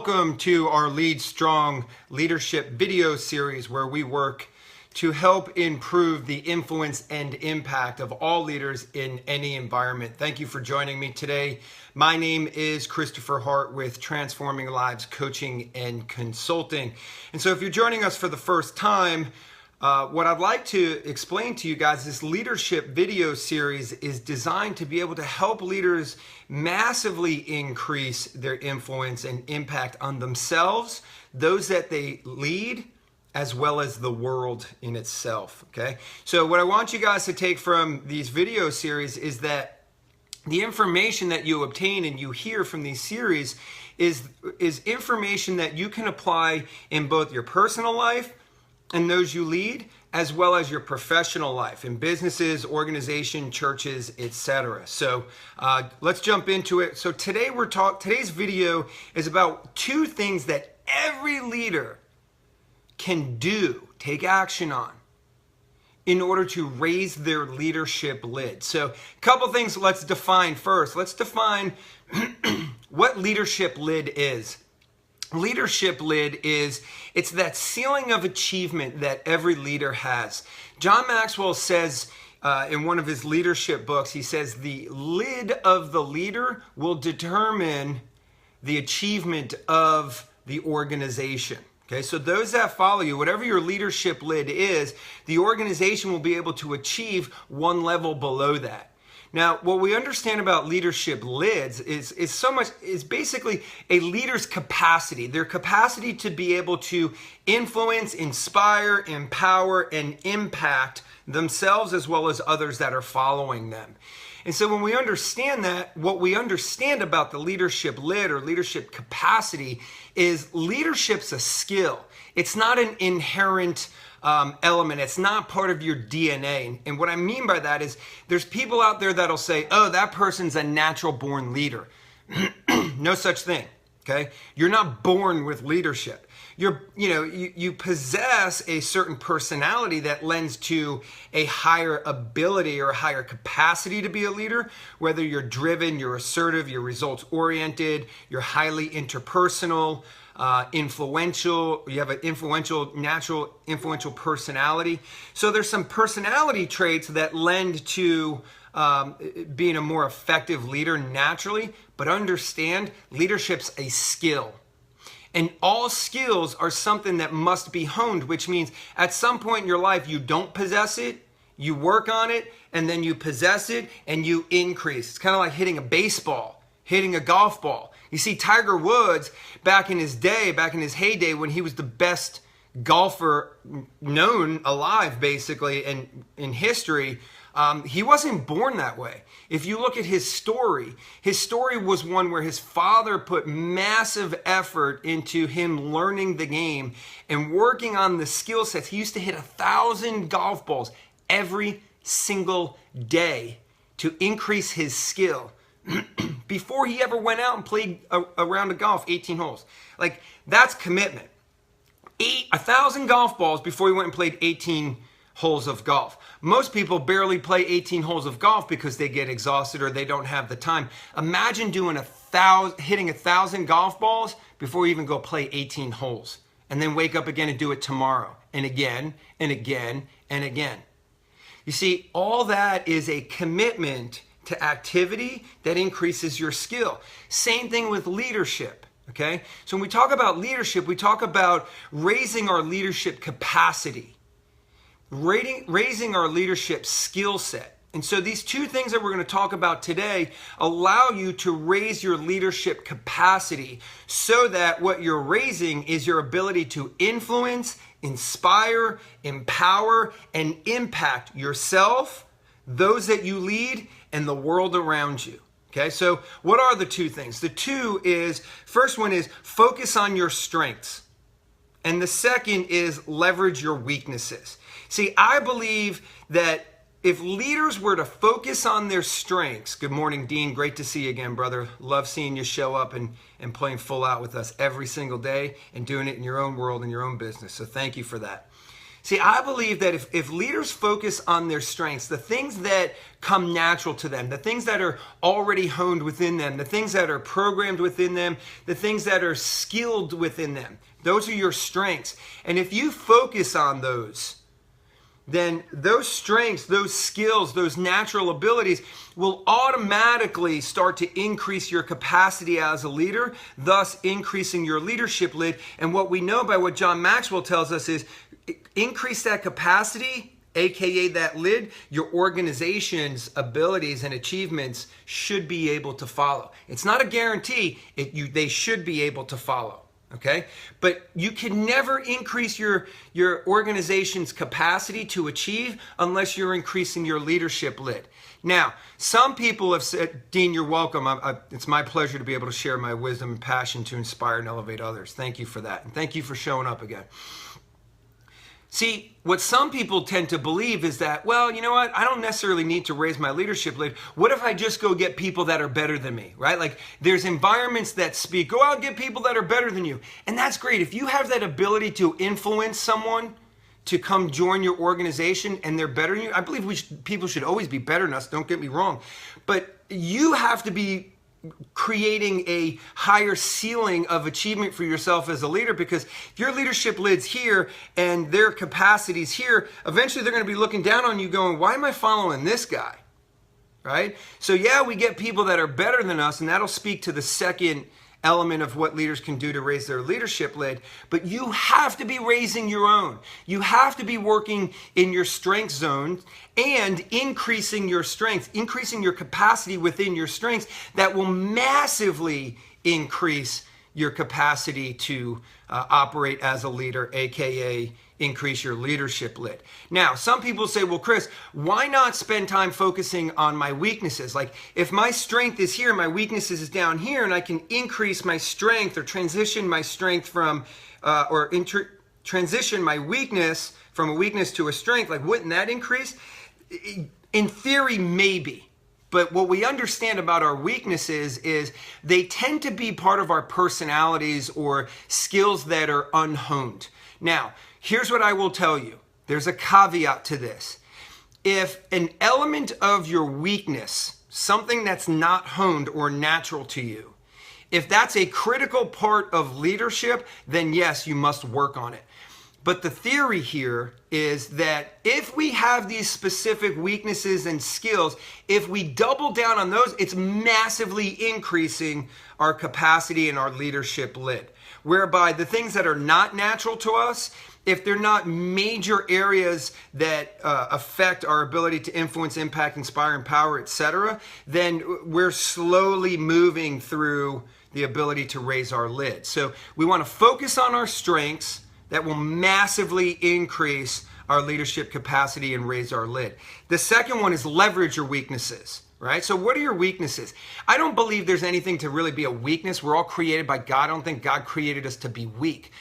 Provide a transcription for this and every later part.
Welcome to our Lead Strong Leadership video series where we work to help improve the influence and impact of all leaders in any environment. Thank you for joining me today. My name is Christopher Hart with Transforming Lives Coaching and Consulting. And so if you're joining us for the first time, what I'd like to explain to you guys, this leadership video series is designed to be able to help leaders massively increase their influence and impact on themselves, those that they lead, as well as the world in itself, okay? So what I want you guys to take from these video series is that the information that you obtain and you hear from these series is information that you can apply in both your personal life and those you lead, as well as your professional life in businesses, organizations, churches, etc. So let's jump into it. So today's video is about two things that every leader can do, take action on, in order to raise their leadership lid. So a couple things let's define first. Let's define what leadership lid is. Leadership lid it's that ceiling of achievement that every leader has. John Maxwell says in one of his leadership books, he says the lid of the leader will determine the achievement of the organization. Okay, so those that follow you, whatever your leadership lid is, the organization will be able to achieve one level below that. Now, what we understand about leadership lids is basically a leader's capacity, their capacity to be able to influence, inspire, empower, and impact themselves as well as others that are following them. And so when we understand that, what we understand about the leadership lid or leadership capacity is leadership's a skill. It's not an inherent element. It's not part of your DNA. And what I mean by that is there's people out there that'll say, oh, that person's a natural born leader. No such thing. Okay. You're not born with leadership. You possess a certain personality that lends to a higher ability or a higher capacity to be a leader, whether you're driven, you're assertive, you're results oriented, you're highly interpersonal, influential, you have an natural influential personality. So there's some personality traits that lend to being a more effective leader naturally, but understand leadership's a skill. And all skills are something that must be honed, which means at some point in your life, you don't possess it, you work on it, and then you possess it and you increase. It's kind of like hitting a baseball, hitting a golf ball. You see, Tiger Woods, back in his heyday, when he was the best golfer known alive, basically, in history, he wasn't born that way. If you look at his story was one where his father put massive effort into him learning the game and working on the skill sets. He used to hit 1,000 golf balls every single day to increase his skill before he ever went out and played a round of golf, 18 holes. Like, that's commitment. 1,000 golf balls before he went and played 18 holes of golf. Most people barely play 18 holes of golf because they get exhausted or they don't have the time. Imagine hitting 1,000 golf balls before you even go play 18 holes, and then wake up again and do it tomorrow, and again, and again, and again. You see, all that is a commitment to activity that increases your skill. Same thing with leadership. Okay? So when we talk about leadership, we talk about raising our leadership capacity, raising our leadership skill set. And so these two things that we're going to talk about today allow you to raise your leadership capacity so that what you're raising is your ability to influence, inspire, empower, and impact yourself, those that you lead, and the world around you. Okay, so what are the two things? First one is focus on your strengths. And the second is leverage your weaknesses. See, I believe that if leaders were to focus on their strengths, good morning, Dean, great to see you again, brother. Love seeing you show up and playing full out with us every single day and doing it in your own world and your own business. So thank you for that. See, I believe that if leaders focus on their strengths, the things that come natural to them, the things that are already honed within them, the things that are programmed within them, the things that are skilled within them, those are your strengths. And if you focus on those, then those strengths, those skills, those natural abilities will automatically start to increase your capacity as a leader, thus increasing your leadership lid. And what we know by what John Maxwell tells us is increase that capacity, aka that lid, your organization's abilities and achievements should be able to follow. It's not a guarantee, they should be able to follow. Okay, but you can never increase your organization's capacity to achieve unless you're increasing your leadership lid. Now, some people have said, Dean, you're welcome. It's my pleasure to be able to share my wisdom and passion to inspire and elevate others. Thank you for that. And thank you for showing up again. See, what some people tend to believe is that, well, you know what? I don't necessarily need to raise my leadership lid. What if I just go get people that are better than me, right? Like there's environments that speak, go out and get people that are better than you. And that's great. If you have that ability to influence someone to come join your organization and they're better than you, I believe people should always be better than us. Don't get me wrong. But you have to be creating a higher ceiling of achievement for yourself as a leader, because if your leadership lid's here and their capacity's here, eventually they're going to be looking down on you going, why am I following this guy? Right? So yeah, we get people that are better than us, and that'll speak to the second element of what leaders can do to raise their leadership lid, but you have to be raising your own. You have to be working in your strength zone and increasing your strength, increasing your capacity within your strengths that will massively increase your capacity to operate as a leader, aka increase your leadership lid. Now, some people say, well, Chris, why not spend time focusing on my weaknesses? Like if my strength is here, my weaknesses is down here, and I can increase my strength or transition my strength from, transition my weakness from a weakness to a strength, like wouldn't that increase? In theory, maybe. But what we understand about our weaknesses is they tend to be part of our personalities or skills that are unhoned. Now, here's what I will tell you. There's a caveat to this. If an element of your weakness, something that's not honed or natural to you, if that's a critical part of leadership, then yes, you must work on it. But the theory here is that if we have these specific weaknesses and skills, if we double down on those, it's massively increasing our capacity and our leadership lid. Whereby the things that are not natural to us, if they're not major areas that affect our ability to influence, impact, inspire, empower, etc., then we're slowly moving through the ability to raise our lid. So we want to focus on our strengths that will massively increase our leadership capacity and raise our lid. The second one is leverage your weaknesses, right? So what are your weaknesses? I don't believe there's anything to really be a weakness. We're all created by God. I don't think God created us to be weak.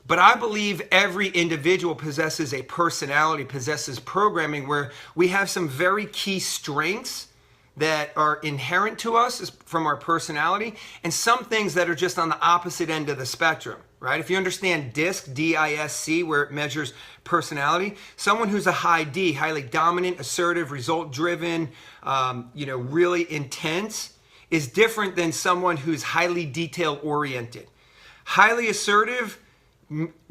But I believe every individual possesses a personality, possesses programming where we have some very key strengths that are inherent to us from our personality, and some things that are just on the opposite end of the spectrum, right? If you understand DISC, D-I-S-C, where it measures personality, someone who's a high D, highly dominant, assertive, result-driven, really intense, is different than someone who's highly detail-oriented. Highly assertive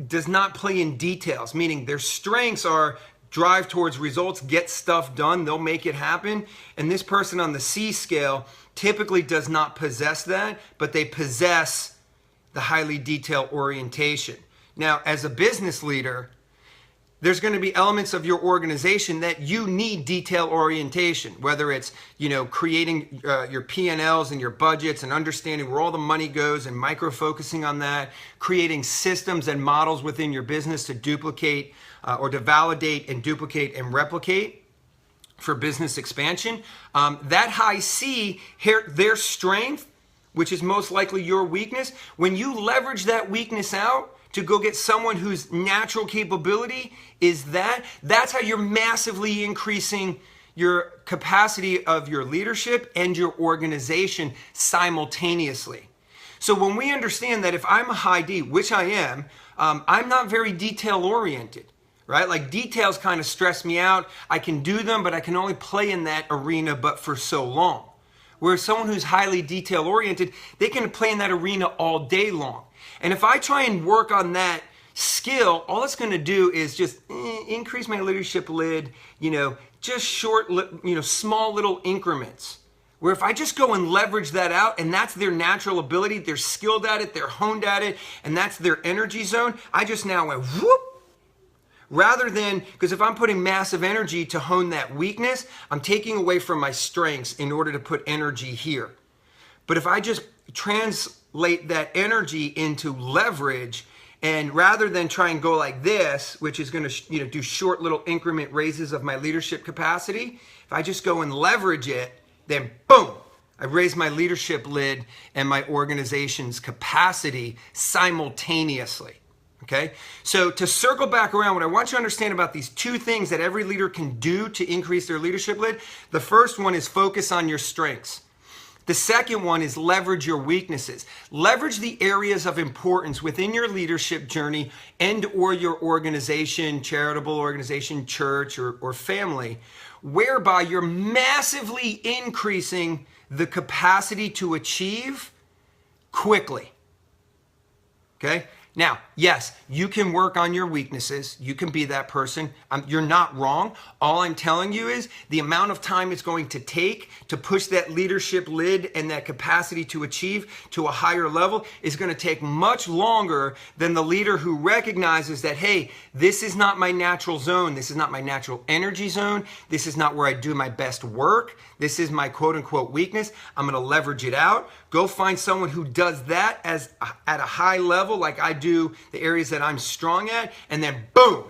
does not play in details, meaning their strengths are drive towards results, get stuff done, they'll make it happen. And this person on the C scale typically does not possess that, but they possess the highly detailed orientation. Now, as a business leader, there's going to be elements of your organization that you need detail orientation, whether it's, creating your P&Ls and your budgets and understanding where all the money goes and micro-focusing on that, creating systems and models within your business to duplicate or to validate and duplicate and replicate for business expansion. That high C, their strength, which is most likely your weakness, when you leverage that weakness out to go get someone whose natural capability is that's how you're massively increasing your capacity of your leadership and your organization simultaneously. So when we understand that if I'm a high D, which I am, I'm not very detail oriented. right? Like details kind of stress me out. I can do them, but I can only play in that arena but for so long. Whereas someone who's highly detail oriented, they can play in that arena all day long. And if I try and work on that skill, all it's going to do is just increase my leadership lid, just short, small little increments. Where if I just go and leverage that out, and that's their natural ability, they're skilled at it, they're honed at it, and that's their energy zone, I just now went whoop. Rather than, because if I'm putting massive energy to hone that weakness, I'm taking away from my strengths in order to put energy here. But if I just translate that energy into leverage, and rather than try and go like this, which is going to do short little increment raises of my leadership capacity, if I just go and leverage it, then boom, I raise my leadership lid and my organization's capacity simultaneously. Okay, so to circle back around, what I want you to understand about these two things that every leader can do to increase their leadership lid, the first one is focus on your strengths. The second one is leverage your weaknesses. Leverage the areas of importance within your leadership journey and or your organization, charitable organization, church, or family, whereby you're massively increasing the capacity to achieve quickly. Okay? Now, yes, you can work on your weaknesses. You can be that person. You're not wrong. All I'm telling you is the amount of time it's going to take to push that leadership lid and that capacity to achieve to a higher level is going to take much longer than the leader who recognizes that, hey, this is not my natural zone. This is not my natural energy zone. This is not where I do my best work. This is my quote unquote weakness. I'm going to leverage it out. Go find someone who does that at a high level like I do the areas that I'm strong at, and then boom,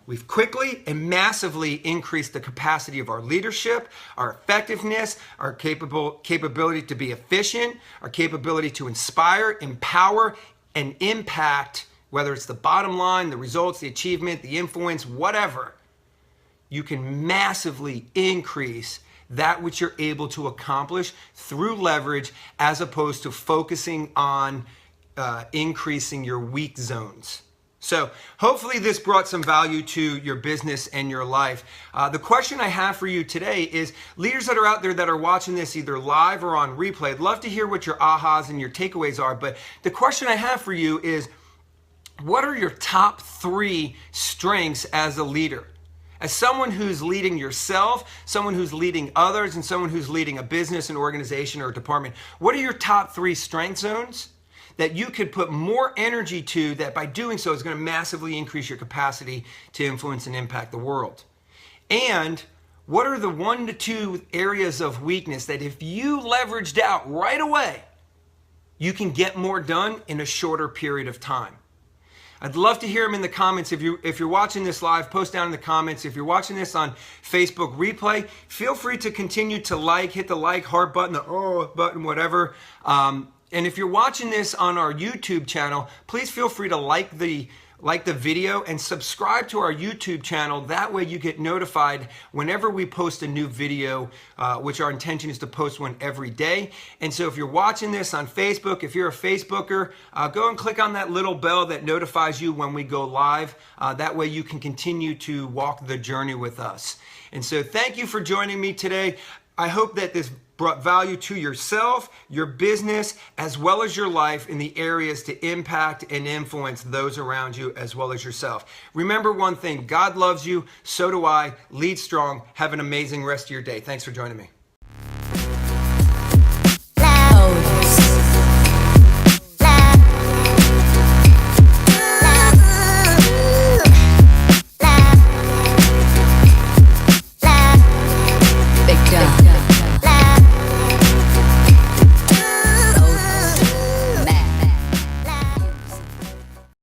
we've quickly and massively increased the capacity of our leadership, our effectiveness, our capability to be efficient, our capability to inspire, empower, and impact, whether it's the bottom line, the results, the achievement, the influence, whatever. You can massively increase that which you're able to accomplish through leverage as opposed to focusing on increasing your weak zones. So hopefully this brought some value to your business and your life. The question I have for you today is leaders that are out there that are watching this either live or on replay, I'd love to hear what your ahas and your takeaways are. But the question I have for you is, what are your top 3 strengths as a leader? As someone who's leading yourself, someone who's leading others, and someone who's leading a business, an organization, or a department, what are your top 3 strength zones that you could put more energy to, that by doing so is going to massively increase your capacity to influence and impact the world? And what are the 1 to 2 areas of weakness that if you leveraged out right away, you can get more done in a shorter period of time? I'd love to hear them in the comments. If you're watching this live, post down in the comments. If you're watching this on Facebook replay, feel free to continue to hit the like, heart button, the button, whatever. And if you're watching this on our YouTube channel, please feel free to like the video and subscribe to our YouTube channel. That way you get notified whenever we post a new video, which our intention is to post one every day. And so if you're watching this on Facebook, if you're a Facebooker, go and click on that little bell that notifies you when we go live. That way you can continue to walk the journey with us. And so thank you for joining me today. I hope that this brought value to yourself, your business, as well as your life in the areas to impact and influence those around you as well as yourself. Remember one thing, God loves you, so do I. Lead strong. Have an amazing rest of your day. Thanks for joining me.